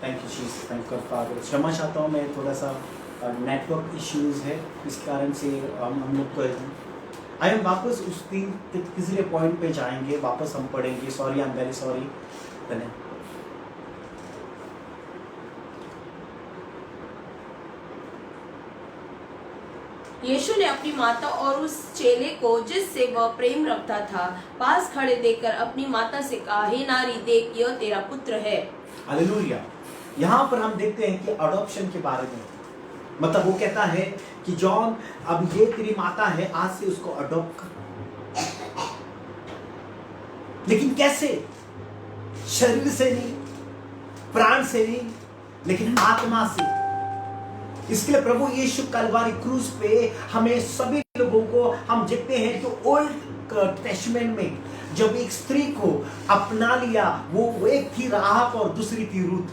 Thank you Jesus, thank God father. क्षमा चाहता हूँ, मैं थोड़ा सा नेटवर्क इश्यूज है, इस कारण से हम लोग को आए हम वापस उस दिन तीसरे पॉइंट पे जाएंगे, वापस हम पढ़ेंगे। Sorry, I am very sorry. धन्यवाद। यीशु ने अपनी माता और उस चेले को जिससे वह प्रेम रखता था पास खड़े देखकर अपनी माता से कहा, हे नारी, देख, यह तेरा पुत्र है। हालेलुया। यहाँ पर हम देखते हैं कि अडॉप्शन के बारे में, मतलब वो कहता है कि जॉन, अब ये तेरी माता है, आज से उसको अडॉप्ट कर। लेकिन कैसे? शरीर से नहीं, प्राण से नहीं, लेकिन आत्मा से। इसके लिए प्रभु यीशु कलवारी क्रूस पे हमें सभी लोगों को हम देखते हैं कि ओल्ड टेस्टामेंट में जब एक स्त्री को अपना लिया, वो एक थी राहब और दूसरी थी रूथ,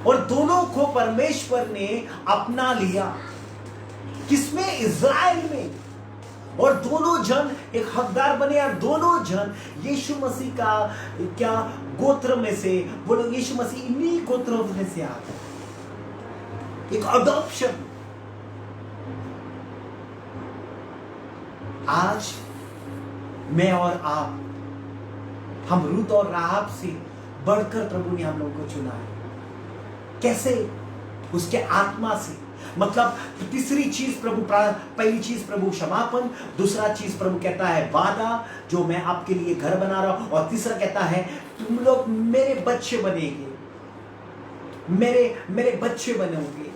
और दोनों को परमेश्वर ने अपना लिया। किसमें? इज़राइल में। और दोनों जन एक हकदार बने, और दोनों जन यीशु मसीह का क्या गोत्र में से, बोलो यीशु मसीह इन्हीं गोत्रों में से आता है। एक अडॉप्शन। आज मैं और आप, हम रूत और राहब से बढ़कर प्रभु ने हम लोगों को चुना है। कैसे? उसके आत्मा से। मतलब तीसरी चीज प्रभु, पहली चीज प्रभु क्षमापन, दूसरा चीज प्रभु कहता है वादा, जो मैं आपके लिए घर बना रहा हूं, और तीसरा कहता है तुम लोग मेरे बच्चे बनेंगे, मेरे बच्चे बनेंगे।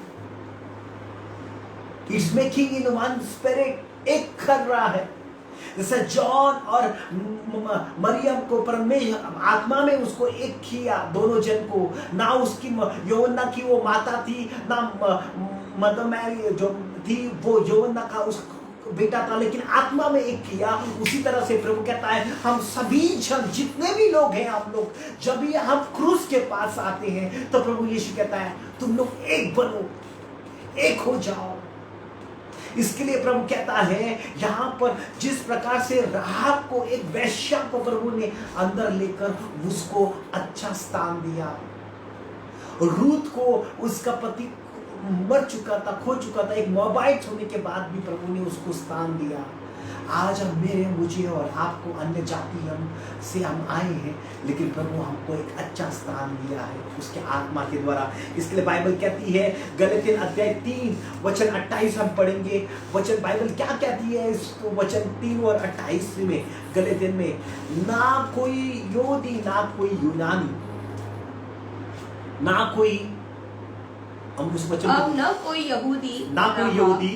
It's making in one spirit, एक कर रहा है। जैसे जॉन और मरियम को परमेश्वर आत्मा में उसको एक किया, दोनों जन को। ना उसकी यौवना की वो माता थी, ना मदर मैरी जो थी वो यौवना का उस बेटा था, लेकिन आत्मा में एक किया। उसी तरह से प्रभु कहता है हम सभी जन, जितने भी लोग हैं, हम लोग जब भी हम क्रूस के पास आते हैं तो प्रभु यीशु कहता है तुम लोग एक बनो, एक हो जाओ। इसके लिए प्रभु कहता है यहां पर, जिस प्रकार से राहब को, एक वैश्या को प्रभु ने अंदर लेकर उसको अच्छा स्थान दिया, रूत को उसका पति मर चुका था, खो चुका था, एक मोआबाइट होने के बाद भी प्रभु ने उसको स्थान दिया। आज हम, मेरे, मुझे और आपको, अन्य जाति से हम आए हैं, लेकिन प्रभु हमको एक अच्छा स्थान दिया है उसके आत्मा के द्वारा। इसके लिए बाइबल कहती है, गलातियन अध्याय 3 वचन 28 हम पढ़ेंगे। वचन बाइबल क्या कहती है इसको? वचन 3 और 28 में, गलातियन में, ना कोई यहूदी, ना कोई यूनानी, ना कोई, हम उस वचन अब न कोई यहूदी, ना कोई यहूदी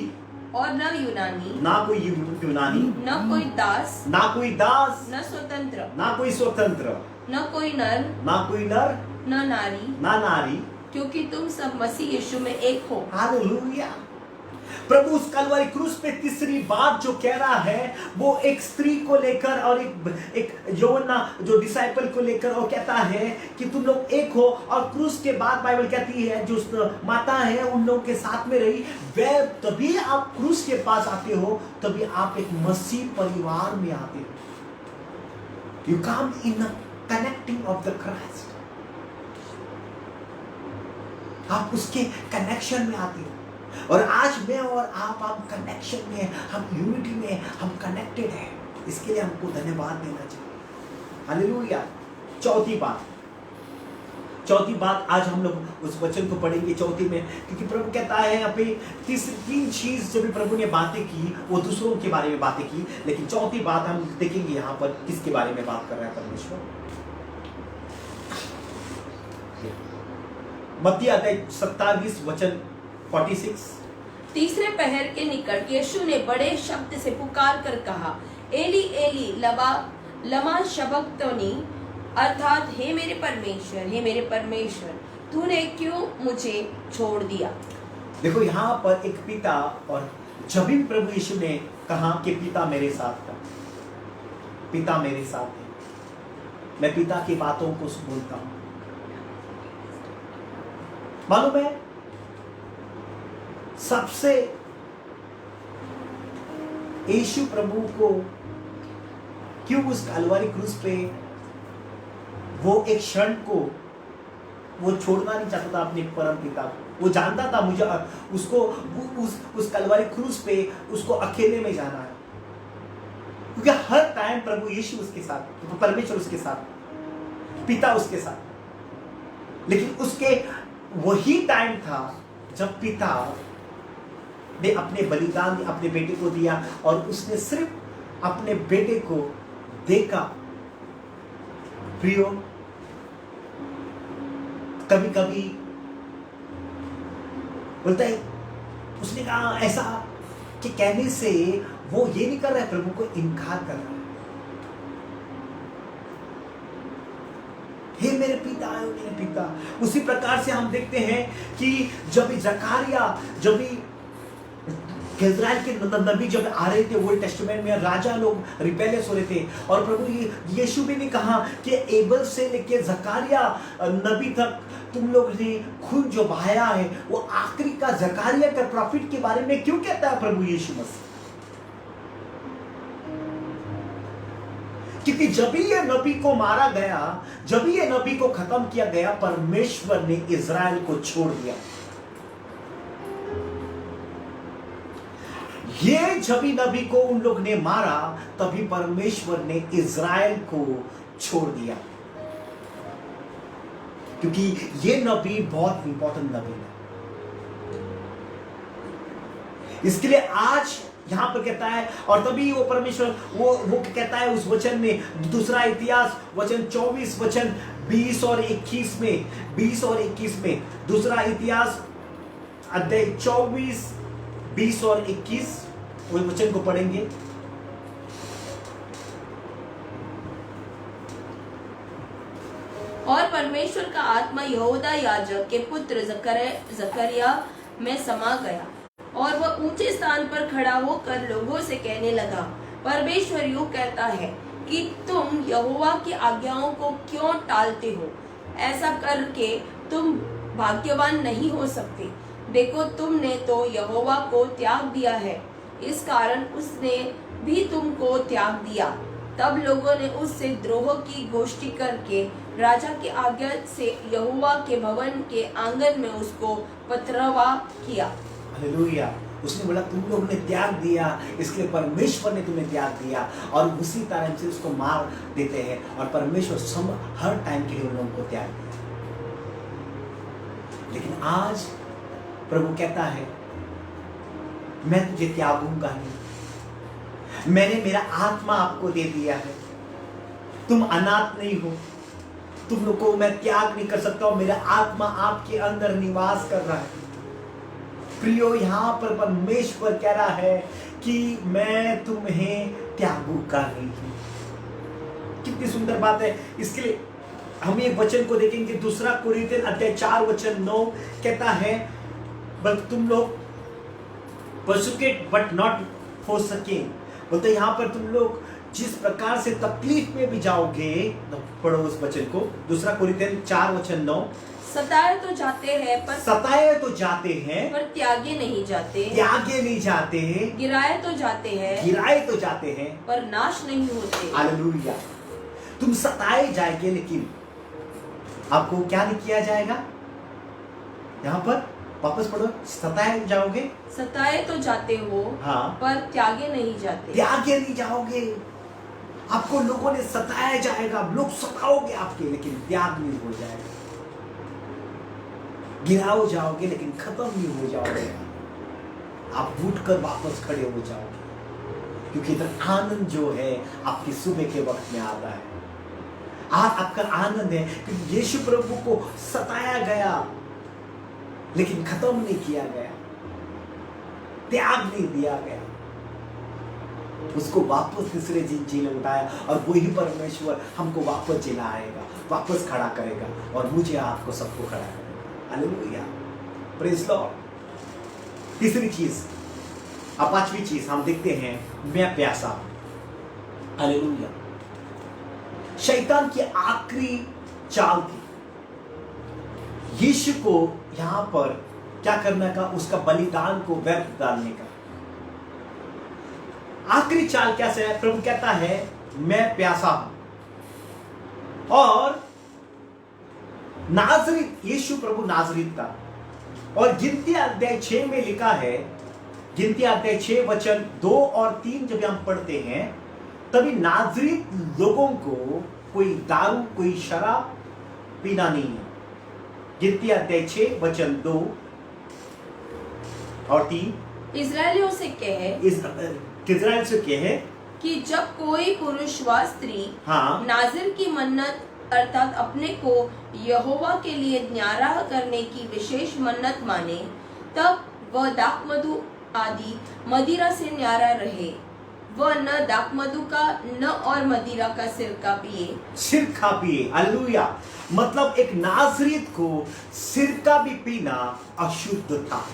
और न यूनानी, ना कोई यूनानी, न कोई दास, ना कोई दास, न स्वतंत्र, ना कोई स्वतंत्र, न कोई नर, ना कोई नर, न नारी, ना नारी, क्योंकि तुम सब मसीह यीशु में एक हो। हालेलुया। प्रभु उस कलवरी क्रूस पे तीसरी बात जो कह रहा है, वो एक स्त्री को लेकर और एक यौवना जो डिसाइपल को लेकर, और कहता है कि तुम लोग एक हो। और क्रूस के बाद बाइबल कहती है जो माता है उन लोगों के साथ में रही। वे तभी आप क्रूस के पास आते हो, तभी आप एक मसीह परिवार में आते हो। You come in connecting of the Christ, आप उसके कनेक्शन में आते हो। और आज मैं और आप कनेक्शन में, हम यूनिटी में, हम कनेक्टेड हैं। इसके लिए हमको धन्यवाद देना चाहिए। हालेलुया। चौथी बात आज हम लोग उस वचन को पढ़ेंगे, चौथी में, क्योंकि प्रभु कहता है यहाँ पे तीन चीज जो भी प्रभु ने बातें की वो दूसरों के बारे में बातें की, लेकिन चौथी बात हम देखेंगे यहाँ पर किसके बारे में बात कर रहा है परमेश्वर। मत्ती अध्याय 27 वचन 46। तीसरे पहर के निकट यीशु ने बड़े शब्द से पुकार कर कहा, एली एली लमा शबक्तनी, अर्थात हे मेरे परमेश्वर, तूने क्यों मुझे छोड़ दिया। देखो यहाँ पर एक पिता, और जब भी प्रभु यीशु ने कहा कि पिता मेरे साथ था, पिता मेरे साथ है, मैं पिता की बातों को बोलता हूं। मालूम है सबसे यीशु प्रभु को क्यों उस कलवरी क्रूस पे वो एक क्षण को वो छोड़ना नहीं चाहता था अपने परम पिता को। वो जानता था मुझे उसको उस कलवरी क्रूस पे उसको अकेले में जाना है, क्योंकि हर टाइम प्रभु यीशु उसके साथ, परमेश्वर उसके साथ, पिता उसके साथ। लेकिन उसके वही टाइम था जब पिता ने अपने बलिदान अपने बेटे को दिया और उसने सिर्फ अपने बेटे को देखा। प्रियो, कभी कभी बोलता है, उसने कहा ऐसा कि कहने से वो ये नहीं कर रहा है, प्रभु को इनकार कर रहा है। हे मेरे पिता, हे मेरे पिता। उसी प्रकार से हम देखते हैं कि जब जकारिया, जब इजराइल के नबी जब आ रहे थे ओल्ड टेस्टामेंट में, राजा लोग रिबेलियस हो रहे थे, और प्रभु यीशु भी ने कहा कि एबल से लेके जकारिया नबी तक तुम लोग ने खून जो बहाया है, वो आखिरी का जकारिया का प्रॉफिट के बारे में क्यों कहता है प्रभु यीशु मसीह? क्योंकि जब भी ये नबी को मारा गया, जब भी ये नबी को खत्म किया गया, परमेश्वर ने इजराइल को छोड़ दिया। ये जब भी नबी को उन लोग ने मारा, तभी परमेश्वर ने इजराइल को छोड़ दिया, क्योंकि ये नबी बहुत इंपॉर्टेंट नबी है। इसके लिए आज यहां पर कहता है, और तभी वो परमेश्वर वो कहता है उस वचन में, दूसरा इतिहास वचन 24 वचन 20 और 21 में, 20 और 21 में, दूसरा इतिहास अध्याय 24 20 और 21 वो वचन को पढ़ेंगे। और परमेश्वर का आत्मा यहोदा याजक के पुत्र जकरिया में समा गया, और वह ऊंचे स्थान पर खड़ा होकर लोगों से कहने लगा, परमेश्वर यूं कहता है कि तुम यहोवा की आज्ञाओं को क्यों टालते हो? ऐसा करके तुम भाग्यवान नहीं हो सकते। देखो, तुमने तो यहोवा को त्याग दिया है, इस कारण उसने भी तुमको त्याग दिया। तब लोगों ने उससे द्रोह की गोष्ठी करके राजा की आज्ञा से यहोवा के भवन के आंगन में उसको पथरवा किया। हालेलुया। उसने बोला तुम लोग ने त्याग दिया, इसलिए परमेश्वर ने तुम्हें त्याग दिया, और उसी तरह से उसको मार देते हैं, और परमेश्वर हर टाइम के लिए उन लोगों को त्याग दिया। लेकिन आज प्रभु कहता है, मैं तुझे त्यागूंगा नहीं, मैंने मेरा आत्मा आपको दे दिया है, तुम अनाथ नहीं हो, तुम लोग को मैं त्याग नहीं कर सकता हूं, मेरा आत्मा आपके अंदर निवास कर रहा है। प्रियो, यहां पर परमेश्वर कह रहा है कि मैं तुम्हें त्यागूंगा नहीं। कितनी सुंदर बात है। इसके लिए हम एक वचन को देखेंगे, दूसरा कोरिन्थियन अध्याय 4 वचन 9 कहता है, बट तुम लोग परसुकेट बट नॉट हो सके। बोलते यहाँ पर तुम लोग जिस प्रकार से तकलीफ में भी जाओगे, पढ़ो उस वचन को, दूसरा कोरिन्थियन 4 वचन 9। सताए तो जाते हैं पर त्यागे नहीं जाते, गिराए तो जाते हैं पर नाश नहीं होते। हालेलुया। तुम सताए जाएंगे, लेकिन आपको क्या नहीं किया जाएगा? यहाँ पर वापस पढ़ो, सताए जाओगे, सताए तो जाते हो, हाँ, पर त्यागे नहीं जाओगे। आपको लोगों ने सताया जाएगा, लोग सताओगे आपके, लेकिन त्याग नहीं हो जाएगा। गिराओ जाओगे, लेकिन खत्म नहीं हो जाओगे। आप उठकर वापस खड़े हो जाओगे, क्योंकि इधर आनंद जो है आपकी सुबह के वक्त में आता है। आज आपका आनंद है क्योंकि यीशु प्रभु को सताया गया, लेकिन खत्म नहीं किया गया, त्याग नहीं दिया गया, उसको वापस तीसरे दिन जीने उठाया, और वही परमेश्वर हमको वापस जिलाएगा, वापस खड़ा करेगा, और मुझे आपको सबको खड़ा करेगा। Hallelujah, praise Lord. तीसरी चीज, अब पांचवी चीज हम देखते हैं, मैं प्यासा। हालेलुया। शैतान की आखिरी चाल थी यीशु को यहां पर क्या करने का, उसका बलिदान को व्यर्थ डालने का। आखिरी चाल क्या से है? प्रभु कहता है मैं प्यासा हूं, और नाजरीत, यीशु प्रभु नाजरीत था। और गिनती अध्याय 6 में लिखा है, गिनती अध्याय 6 वचन 2 और 3 जब हम पढ़ते हैं, तभी नाजरीत लोगों को कोई दारू कोई शराब पीना नहीं है। गिनती अध्याय 6 वचन 2 और 3। इस्राएलियों से कहे, इस्राएल से कहे कि जब कोई पुरुष व स्त्री हाँ नाजिर की मन्नत अर्थात अपने को यहोवा के लिए न्यारा करने की विशेष मन्नत माने, तब वह दाखमधु आदि मदिरा से न्यारा रहे। वह न दाखमधु का न और मदिरा का सिरका पिए। सिरका पिए, हालेलुया। मतलब एक नाजरीत को सिरका भी पीना अशुद्ध था।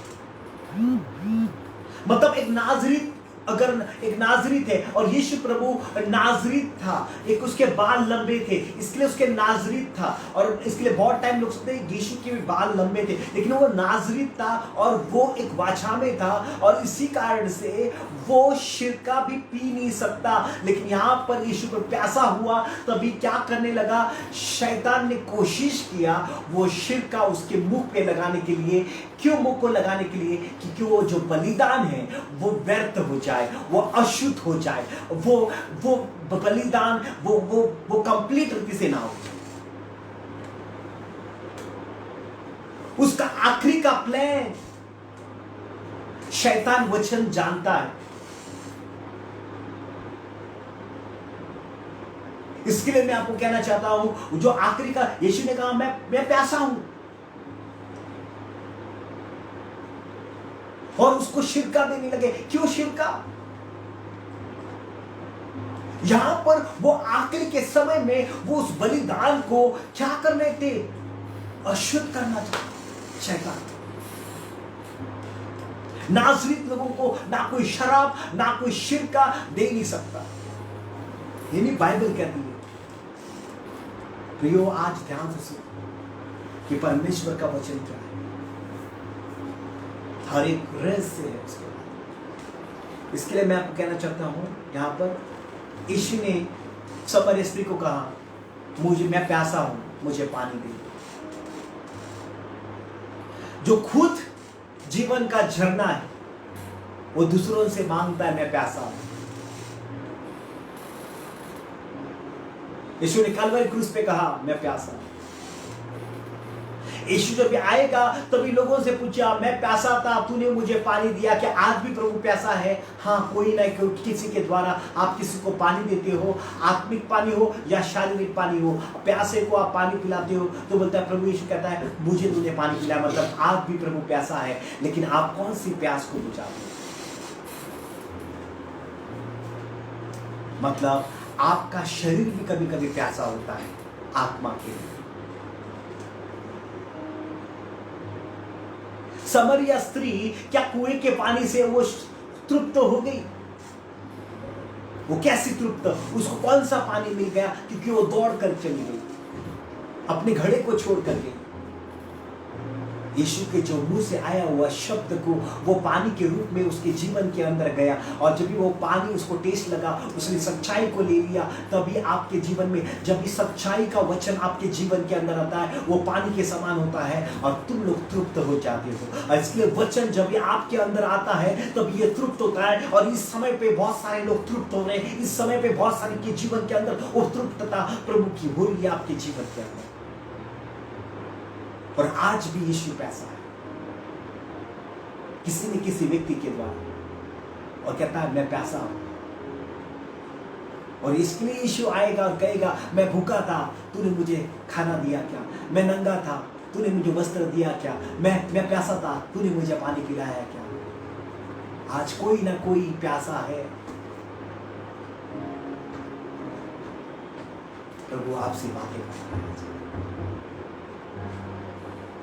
मतलब एक नाजरीत, अगर एक नाजरीत है, और यीशु प्रभु नाजरीत था, एक उसके बाल लंबे थे इसलिए उसके नाजरीत था। और इसके लिए बहुत टाइम लोग सोचते हैं यीशु के भी बाल लंबे थे, लेकिन वो नाजरीत था और वो एक वाचा में था, और इसी कारण से वो शिरका भी पी नहीं सकता। लेकिन यहाँ पर यीशु को प्यासा हुआ, तभी क्या करने लगा, शैतान ने कोशिश किया वो शिरका उसके मुंह पे लगाने के लिए। क्यों मुंह को लगाने के लिए? क्योंकि वो जो बलिदान है वो व्यर्थ हो जाए, वो अशुद्ध हो जाए, वो बलिदान वो कंप्लीट रीति से ना हो। उसका आखिरी का प्लान शैतान वचन जानता है। इसके लिए मैं आपको कहना चाहता हूं, जो आखिरी का, यीशु ने कहा मैं प्यासा हूं, और उसको शिरका देने लगे। क्यों शिरका? यहां पर वो आखिरी के समय में वो उस बलिदान को क्या कर रहे थे? अशुद्ध करना चाहता शैतान। नाजरीत लोगों को ना कोई शराब ना कोई शिरका दे नहीं सकता। ये नहीं बाइबल कहती है। प्रियो, आज ध्यान से सुनो कि परमेश्वर का वचन क्या है। हर एक रहस्य है उसके बाद। इसके लिए मैं आपको कहना चाहता हूं, यहां पर यीशु ने सामरिया स्त्री को कहा, मैं प्यासा हूं, मुझे पानी दे। जो खुद जीवन का झरना है वो दूसरों से मांगता है, मैं प्यासा हूं। यीशु ने कलवरी क्रूस पे कहा, मैं प्यासा हूं। यीशु जब आएगा तभी लोगों से पूछा, मैं प्यासा था, तूने मुझे पानी दिया। क्या आज भी प्रभु प्यासा है? हाँ, कोई ना कोई किसी के द्वारा आप किसी को पानी देते हो, आत्मिक पानी हो या शारीरिक पानी हो। प्यासे को आप पानी पिलाते हो तो बोलता है, प्रभु यीशु कहता है, मुझे तूने पानी पिलाया, मतलब आज भी प्रभु प्यासा है। लेकिन आप कौन सी प्यास को बुझाते हो? मतलब आपका शरीर भी कभी कभी प्यासा होता है आत्मा के लिए। सामरिया स्त्री क्या कुएं के पानी से वो तृप्त हो गई? वो कैसी तृप्त? उसको कौन सा पानी मिल गया? क्योंकि वो दौड़ कर चली गई, अपने घड़े को छोड़ कर गई। यीशु के जो मुंह से आया हुआ शब्द को वो पानी के रूप में उसके जीवन के अंदर गया, और जब भी वो पानी उसको टेस्ट लगा, उसने सच्चाई को ले लिया। तभी आपके जीवन में जब भी सच्चाई का वचन आपके जीवन के अंदर आता है, वो पानी के समान होता है और तुम लोग तृप्त हो जाते हो। और इसलिए वचन जब भी आपके अंदर आता है तब ये तृप्त होता है। और इस समय पे बहुत सारे लोग तृप्त हो रहे हैं। इस समय पे बहुत सारे के जीवन के अंदर वो तृप्तता प्रभु की हो रही है आपके जीवन के अंदर। और आज भी यीशु प्यासा है किसी न किसी व्यक्ति के द्वारा, और कहता है, मैं प्यासा हूं। और इसके लिए यीशु आएगा और कहेगा, मैं भूखा था, तूने मुझे खाना दिया क्या? मैं नंगा था, तूने मुझे वस्त्र दिया क्या? मैं प्यासा था, तूने मुझे पानी पिलाया क्या? आज कोई ना कोई प्यासा है। प्रभु आपसे बातें करता है।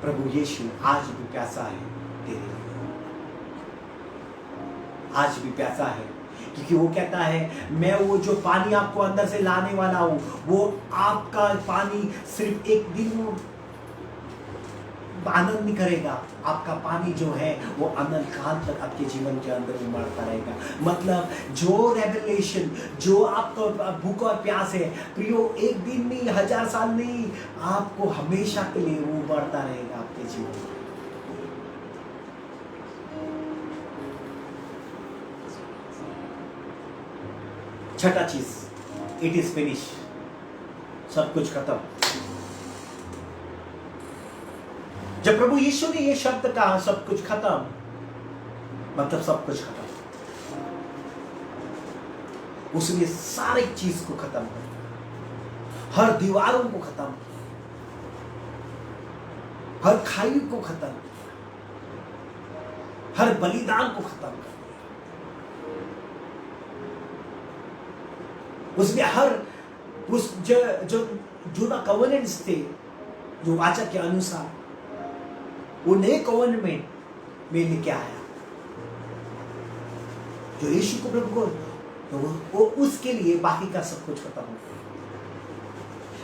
प्रभु यीशु आज भी प्यासा है तेरे लिए, आज भी प्यासा है। क्योंकि वो कहता है, मैं वो जो पानी आपको अंदर से लाने वाला हूं, वो आपका पानी सिर्फ एक दिन आनंद नहीं करेगा, आपका पानी जो है वो अनंत काल तक आपके जीवन के अंदर उमड़ता रहेगा। मतलब जो रेवलेशन, जो आपका भूख और प्यास है प्रियो, एक दिन नहीं, 1000 साल नहीं, आपको हमेशा के लिए वो उमड़ता रहेगा आपके जीवन में। छठा चीज, इट इज फिनिश, सब कुछ खत्म। जब प्रभु यीशु ने ये शब्द कहा सब कुछ खत्म, मतलब सब कुछ खत्म, उसने सारी चीज को खत्म कर दिया, हर दीवारों को खत्म किया, हर खाई को खत्म किया, हर बलिदान को खत्म कर दिया। उसने हर उस जो ना कवर्नेंट्स थे, जो वाचा के अनुसार, वो नए कवर्नमेंट में लेके आया, जो यीशु को प्रभु को, तो वो उसके लिए बाकी का सब कुछ खत्म हो गया।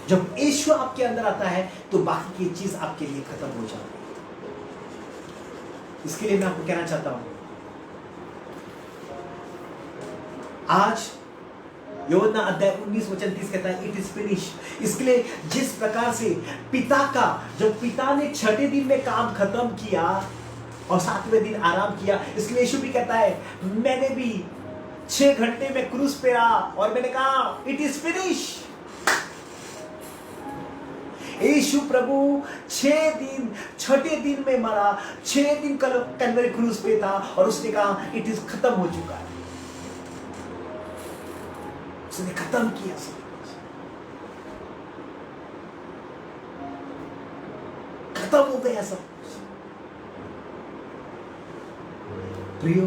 जब यीशु आपके अंदर आता है तो बाकी की चीज आपके लिए खत्म हो जाती है। इसके लिए मैं आपको कहना चाहता हूं, आज यूहन्ना अध्याय 19:30 कहता है इट इज फिनिश। इसके लिए जिस प्रकार से पिता का, जब पिता ने छठे दिन में काम खत्म किया और 7वें दिन आराम किया, इसलिए यीशु भी कहता है मैंने भी 6 घंटे में क्रूस पे रहा और मैंने कहा इट इज फिनिश। यीशु प्रभु 6 दिन, छठे दिन में मरा, 6 दिन कलवरी क्रूस पे था और उसने कहा इट इज खत्म हो चुका है। उसने खत्म किया सब कुछ, खत्म हो गया सब कुछ। प्रियो,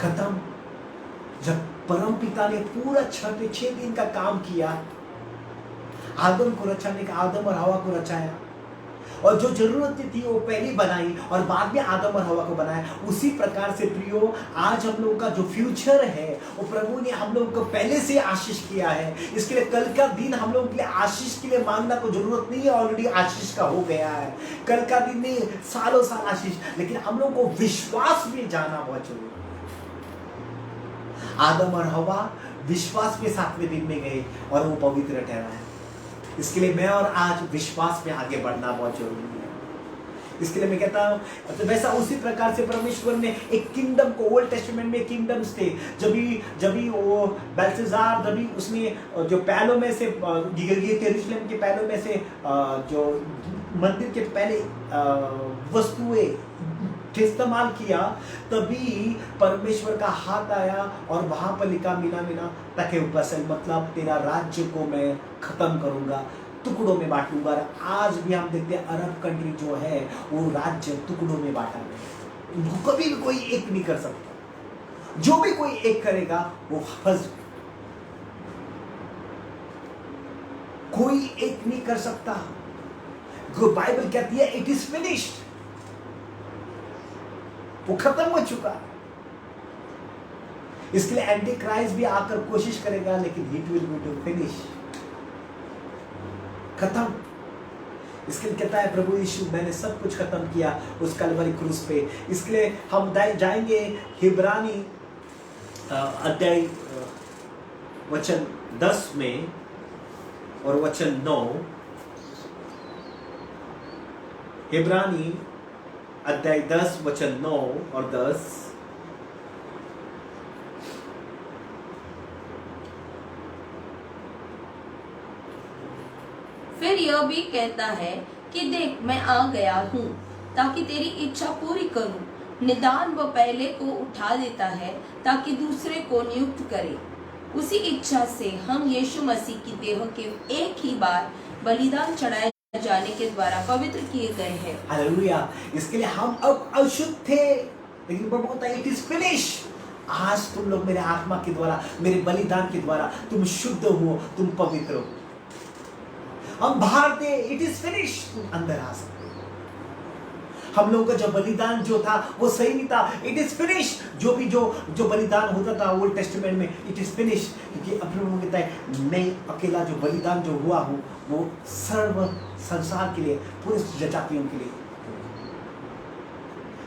खत्म। जब परम पिता ने पूरा 6 दिन का काम किया, आदम को रचाने का, आदम और हवा को रचाया, और जो जरूरतें थी वो पहले बनाई और बाद में आदम और हवा को बनाया। उसी प्रकार से प्रियो, आज हम लोगों का जो फ्यूचर है वो प्रभु ने हम लोगों को पहले से आशीष किया है। इसके लिए कल का दिन हम लोगों के लिए आशीष के लिए मांगना को जरूरत नहीं है, ऑलरेडी आशीष का हो गया है। कल का दिन नहीं, सालों साल आशीष, लेकिन हम लोगों को विश्वास में जाना बहुत जरूरी है। आदम और हवा विश्वास में 7वें दिन में गए और वो पवित्र ठहराए। इसके लिए मैं और आज विश्वास में आगे बढ़ना बहुत जरूरी है। इसके लिए मैं कहता हूं, तो वैसा उसी प्रकार से परमेश्वर ने एक किंगडम को, ओल्ड टेस्टामेंट में किंगडम्स थे, जब भी वो बेल्शेजार, जब भी उसने जो पहलों में से यरूशलेम के पहलों में से जो मंदिर के पहले वस्तुएं इस्तेमाल किया, तभी परमेश्वर का हाथ आया और वहां पर लिखा मीना मीना तके उपसल, मतलब तेरा राज्य को मैं खत्म करूंगा, टुकड़ों में बांटूंगा। आज भी हम देखते हैं अरब कंट्री जो है वो राज्य टुकड़ों में बांटा गया, कभी भी कोई एक नहीं कर सकता। जो भी कोई एक करेगा वो फंस, कोई एक नहीं कर सकता। बाइबल कहती है इट इज फिनिश्ड, वो खत्म हो चुका है। इसके लिए एंटी क्राइस्ट भी आकर कोशिश करेगा, लेकिन it will be to finish, खत्म। इसके लिए कहता है प्रभु यीशु मैंने सब कुछ खत्म किया उस कलवरी क्रूस पे। इसके लिए हम जाएंगे हिब्रानी अध्याय वचन 10 में और वचन 9। हिब्रानी अध्याय 10 वचन 9 और 10। फिर यह भी कहता है कि देख मैं आ गया हूँ ताकि तेरी इच्छा पूरी करूँ। निदान वो पहले को उठा देता है ताकि दूसरे को नियुक्त करे। उसी इच्छा से हम यीशु मसीह की देह के एक ही बार बलिदान चढ़ाए जाने के द्वारा पवित्र किए गए हैं। हालेलुया। इसके लिए हम अब अशुद्ध थे, लेकिन प्रभु कहता है इट इज फिनिश। आज तुम लोग मेरे आत्मा के द्वारा, मेरे बलिदान के द्वारा तुम शुद्ध हो, तुम पवित्र हो। हम बाहर थे, इट इज फिनिश, अंदर आ सकते। हम लोगों का जो बलिदान जो था वो सही नहीं था। It is finish. जो भी जो बलिदान होता था ओल्ड टेस्टामेंट में, इट इज फिनिश, क्योंकि अब प्रभु कहता है मैं अकेला जो बलिदान जो हुआ हूँ वो सर्व संसार के लिए, पूरे जातियों के लिए।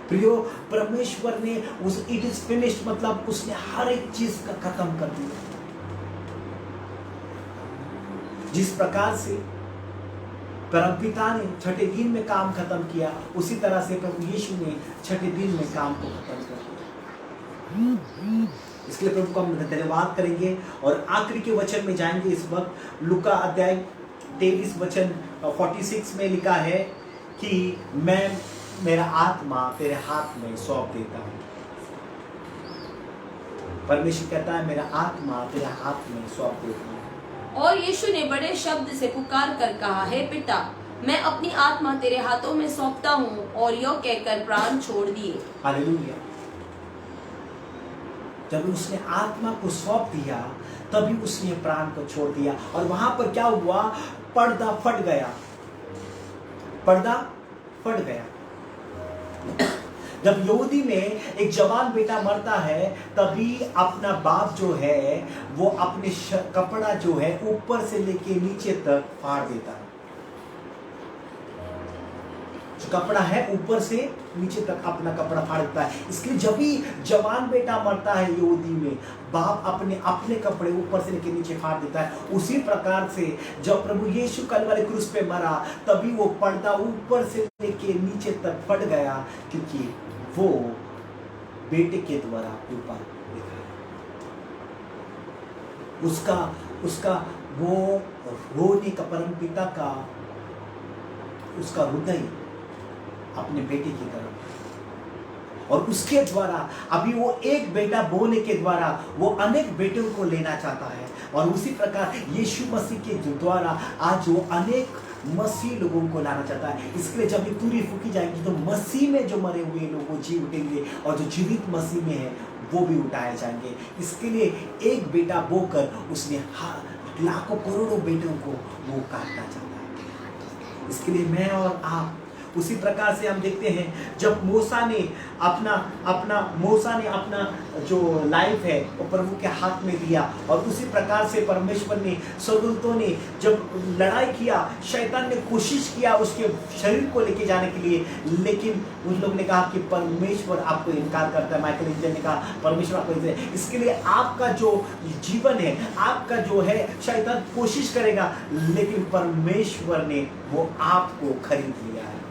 प्रियो, परमेश्वर ने उस इट इज फिनिश्ड मतलब उसने हर एक चीज का खत्म कर दिया। जिस प्रकार से परमपिता ने छठे दिन में काम खत्म किया, उसी तरह से प्रभु यीशु ने छठे दिन में काम को खत्म कर दिया। इसके लिए प्रभु को हम धन्यवाद करेंगे और आखिरी के वचन में जाएंगे इस वक्त। लूका अध्याय 23 वचन 46 में लिखा है कि मैं मेरा आत्मा तेरे हाथ में सौंप देता हूं। परमेश्वर कहता है मेरा आत्मा तेरे हाथ में सौंप देता हूं। और यीशु ने बड़े शब्द से पुकार कर कहा, हे पिता, मैं अपनी आत्मा तेरे हाथों में सौंपता हूँ, और यो कहकर प्राण छोड़ दिए। हालेलुया। जब उसने आत्मा को सौंप दिया तभी उसने प्राण को छोड़ दिया। और वहां पर क्या हुआ? पर्दा फट गया। पर्दा फट गया। जब यहूदी में एक जवान बेटा मरता है तभी अपना बाप जो है वो अपने कपड़ा जो है ऊपर से लेके नीचे तक फाड़ देता है। जो कपड़ा है ऊपर से नीचे तक अपना कपड़ा फाड़ देता है। इसलिए जब भी जवान बेटा मरता है यहूदी में, बाप अपने कपड़े ऊपर से लेके नीचे फाड़ देता है। उसी प्रकार से जब प्रभु यीशु कलवरी क्रूस पे मरा तभी वो पर्दा ऊपर से लेके नीचे तक फट गया, क्योंकि वो बेटे के द्वारा ऊपर लिखा है। उसका वो रोने का परमपिता का उसका हृदय अपने बेटे की तरफ, और उसके द्वारा अभी वो एक बेटा बोने के द्वारा वो अनेक बेटों को लेना चाहता है। और उसी प्रकार यीशु मसीह के द्वारा आज वो अनेक मसीह लोगों को लाना चाहता है। इसके लिए जब ये तुरी फूकी जाएगी तो मसीह में जो मरे हुए लोग वो जी उठेंगे, और जो जीवित मसीह में है वो भी उठाए जाएंगे। इसके लिए एक बेटा बोकर उसने लाखों करोड़ों बेटों को वो काटना चाहता है। इसके लिए मैं और आप, उसी प्रकार से हम देखते हैं जब मूसा ने अपना जो लाइफ है वो प्रभु के हाथ में दिया, और उसी प्रकार से परमेश्वर ने, स्वर्गदूतों ने जब लड़ाई किया, शैतान ने कोशिश किया उसके शरीर को लेके जाने के लिए, लेकिन उन लोग ने कहा कि परमेश्वर आपको इनकार करता है। माइकल एंजल ने कहा परमेश्वर आपको, इसके लिए आपका जो जीवन है, आपका जो है, शैतान कोशिश करेगा, लेकिन परमेश्वर ने वो आपको खरीद लिया है।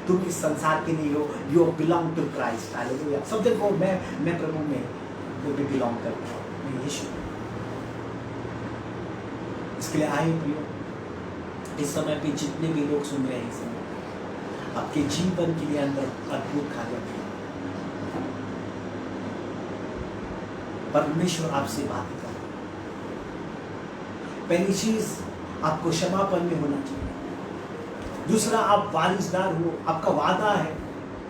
तुम इस संसार के नहीं हो, you belong to Christ. Hallelujah. सब जन को मैं प्रभु में बिलोंग करता हूँ, मैं यीशु। इसके लिए आए प्रियो, इस समय पे जितने भी लोग सुन रहे हैं, इस समय आपके जीवन के लिए अंदर अद्भुत कार्य किया। परमेश्वर आपसे बात कर। पहली चीज आपको क्षमापन में होना चाहिए। दूसरा, आप वारिसदार हो, आपका वादा है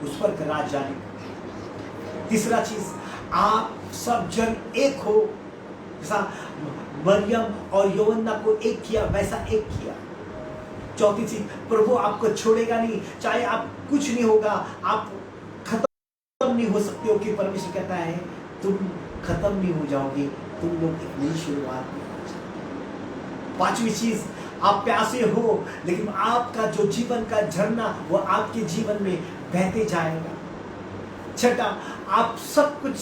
उस पर राज जाने का। तीसरा चीज, आप सब जन एक हो, जैसा मरियम और यूहन्ना को एक किया वैसा एक किया। चौथी चीज, प्रभु आपको छोड़ेगा नहीं, चाहे आप कुछ नहीं होगा, आप खत्म नहीं हो सकते हो, कि परमेश्वर कहता है तुम खत्म नहीं हो जाओगे, तुम लोग एक नई शुरुआत में। पांचवी चीज, आप प्यासे हो लेकिन आपका जो जीवन का झरना वो आपके जीवन में बहते जाएगा। छठा, आप सब कुछ,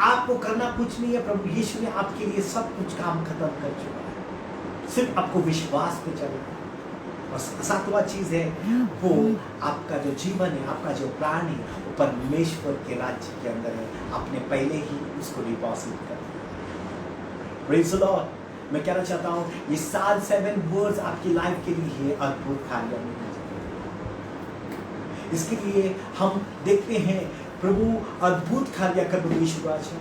आपको करना कुछ नहीं है, प्रभु यीशु ने आपके लिए सब कुछ काम खत्म कर चुका है, सिर्फ आपको विश्वास पे चलना। और सातवां चीज है वो आपका जो जीवन है, आपका जो प्राण है, वो परमेश्वर के राज्य के अंदर है, आपने पहले ही उसको डिपॉजिट कर दिया। Praise the Lord. मैं कहना चाहता हूँ ये साल 7 वर्ड्स आपकी लाइफ के लिए अद्भुत कार्य में। इसके लिए हम देखते हैं प्रभु अद्भुत कार्य कर यीशु आज है।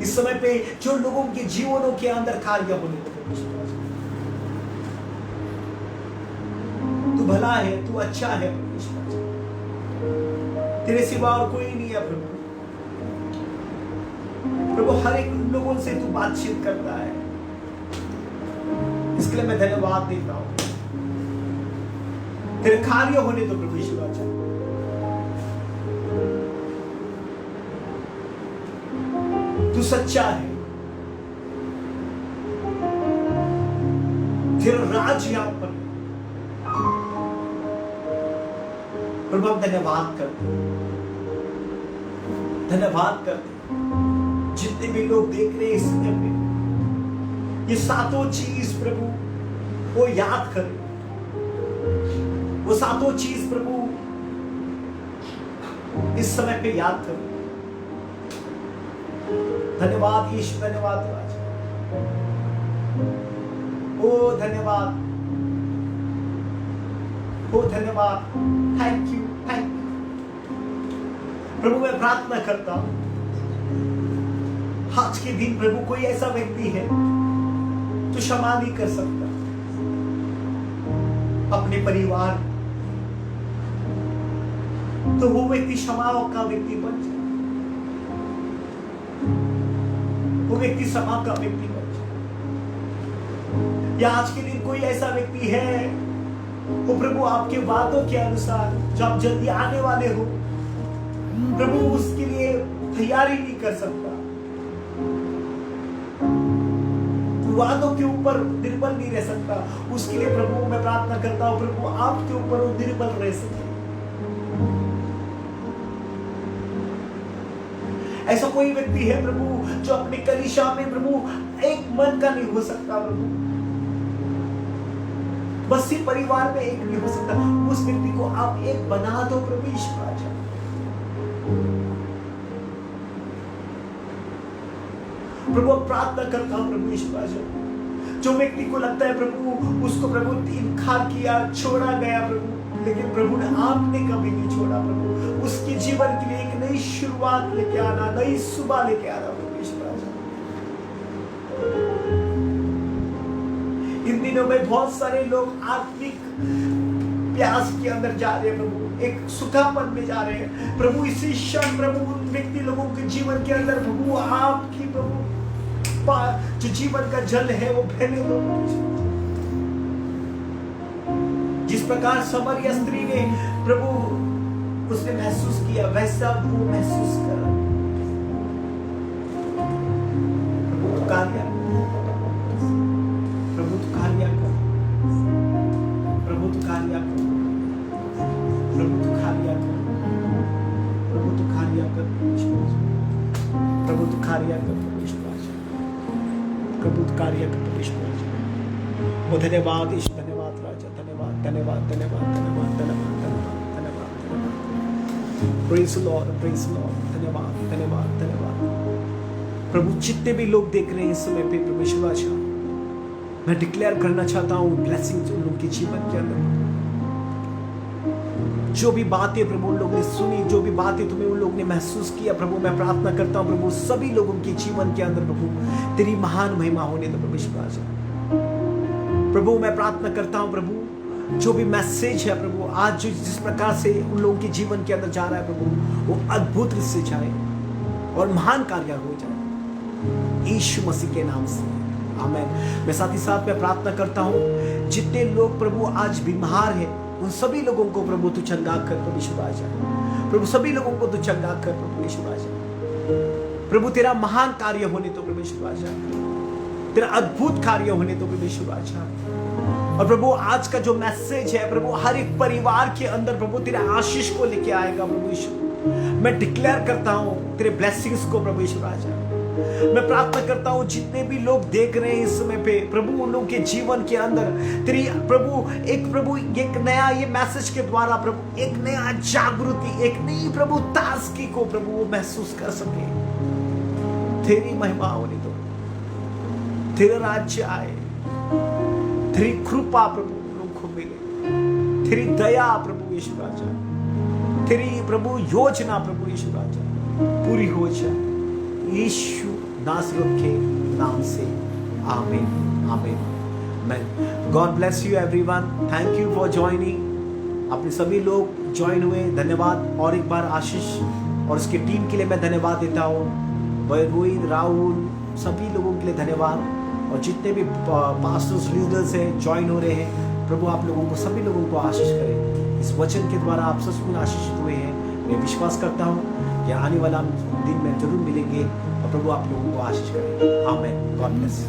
इस समय पे जो लोगों के जीवनों के अंदर कार्य होने लगे, तू भला है, तू अच्छा है, तेरे सिवा और कोई नहीं है प्रभु। प्रभु हर एक लोगों से तू बातचीत करता है, इसके लिए मैं धन्यवाद देता हूं। तेरे कार्य होने दो प्रभु यीशु राजा। तू सच्चा है, तेरा राज यहां पर। प्रभु हम धन्यवाद करते, धन्यवाद करते। जितने भी लोग देख रहे हैं इस समय पे, ये सातों चीज प्रभु वो याद करें, वो सातों चीज प्रभु इस समय पे याद करें। धन्यवाद यीशु, धन्यवाद राजा, ओ धन्यवाद, ओ धन्यवाद, थैंक यू, थैंक यू। प्रभु मैं प्रार्थना करता हूं आज के दिन प्रभु कोई ऐसा व्यक्ति है जो क्षमा नहीं कर सकता अपने परिवार, तो वो व्यक्ति क्षमा का व्यक्ति बन जाए, वो व्यक्ति क्षमा का व्यक्ति बन जाए। या आज के दिन कोई ऐसा व्यक्ति है वो प्रभु आपके वादों के अनुसार जो आप जल्दी आने वाले हो प्रभु उसके लिए तैयारी नहीं कर सकता, वादों के ऊपर निर्बल नहीं रह सकता, उसके लिए प्रभु मैं प्रार्थना करता हूं प्रभु आपके ऊपर वो निर्बल रह सके। ऐसा कोई व्यक्ति है प्रभु जो अपने कलीसिया में प्रभु एक मन का नहीं हो सकता प्रभु, बस सिर्फ परिवार में एक नहीं हो सकता, उस व्यक्ति को आप एक बना दो प्रभु यीशु राजा। प्रभु प्रार्थना करता हूं प्रभु यीशु राजा, जो व्यक्ति को लगता है प्रभु उसको प्रभु इनकार किया, छोड़ा गया प्रभु, लेकिन प्रभु ने आपने कभी नहीं छोड़ा प्रभु, उसके जीवन के लिए एक नई शुरुआत लेके आना, नई सुबह लेके आना प्रभु यीशु राजा। इन दिनों में बहुत सारे लोग आत्मिक प्यास के अंदर जा रहे हैं प्रभु, एक सुखापन में जा रहे हैं प्रभु। इसी क्षण प्रभु उन व्यक्ति लोगों के जीवन के अंदर प्रभु आपकी प्रभु जो जीवन का जल है वो बहने दो। जिस प्रकार समरिया स्त्री ने प्रभु उसने महसूस किया वैसा वो महसूस कर, प्रभु तू कार्य, प्रभु तू कार्य कर, प्रभु तू कार्य कर, प्रभु तू कार्य कर, प्रभु तू कार्य कर, प्रभु तू कार्य कर, प्रभु कार्य कर परमेश्वर। वो धन्यवाद ईश, धन्यवाद राजा, धन्यवाद, धन्यवाद, धन्यवाद, धन्यवाद, धन्यवाद, धन्यवाद, धन्यवाद, धन्यवाद। प्रेज़ लॉर्ड, प्रेज़ लॉर्ड, धन्यवाद, धन्यवाद, धन्यवाद। प्रभु जितने भी लोग देख रहे हैं इस समय पे परमेश्वर राजा, मैं डिक्लेयर करना चाहता हूँ ब्लेसिंग्स उन लोगों के जीवन के अंदर। जो भी बातें प्रभु उन लोगों ने सुनी, जो भी बातें तुम्हें उन लोगों ने महसूस किया प्रभु, मैं प्रार्थना करता हूं प्रभु सभी लोगों के जीवन के अंदर प्रभु तेरी महान महिमा होने दो परमेश्वर राजा। प्रभु मैं प्रार्थना करता हूं प्रभु जो भी मैसेज है प्रभु आज जो जिस प्रकार से उन लोगों के जीवन के अंदर जा रहा है प्रभु वो अद्भुत से जाए और महान कार्य हो जाए यीशु मसीह के नाम से, आमीन। मैं साथ ही साथ मैं प्रार्थना करता हूं जितने लोग प्रभु आज बीमार हैं उन सभी लोगों को प्रभु तू चंगा कर परमेश्वर राजा, प्रभु सभी लोगों को तू चंगा कर परमेश्वर राजा। प्रभु तेरा महान कार्य होने तो परमेश्वर राजा, तेरा अद्भुत कार्य होने तो परमेश्वर राजा। और प्रभु आज का जो मैसेज है प्रभु हर एक परिवार के अंदर प्रभु तेरे आशीष को लेके आएगा प्रभु यीशु। मैं डिक्लेयर करता हूं तेरे ब्लेसिंग्स को प्रभु यीशु राजा। मैं प्रार्थना करता हूं जितने भी लोग देख रहे हैं इस समय पे प्रभु उन लोगों के जीवन के अंदर तेरी प्रभु एक नया ये मैसेज के द्वारा प्रभु एक नया जागृति, एक नई प्रभु ताजगी को प्रभु वो महसूस कर सके। तेरी महिमा होने दो, तेरा राज्य आए, तेरी कृपा प्रभु लोगों को मिले, तेरी दया प्रभु यीशु राजा, तेरी प्रभु योजना प्रभु यीशु राजा पूरी हो जाए यीशु नासरत के नाम से, आमीन, आमीन, आमीन। God bless you everyone, thank you for joining. अपने सभी लोग ज्वाइन हुए, धन्यवाद। और एक बार आशीष और उसकी टीम के लिए मैं धन्यवाद देता हूँ, रोहित, राहुल, सभी लोगों के लिए धन्यवाद। और जितने भी पास्टर्स लीडर्स हैं ज्वाइन हो रहे हैं प्रभु आप लोगों को, सभी लोगों को आशीष करें। इस वचन के द्वारा आप सचमुच आशीषित हुए हैं, मैं विश्वास करता हूँ कि आने वाला दिन में जरूर मिलेंगे, और प्रभु आप लोगों को आशीष करें। आमीन। God bless.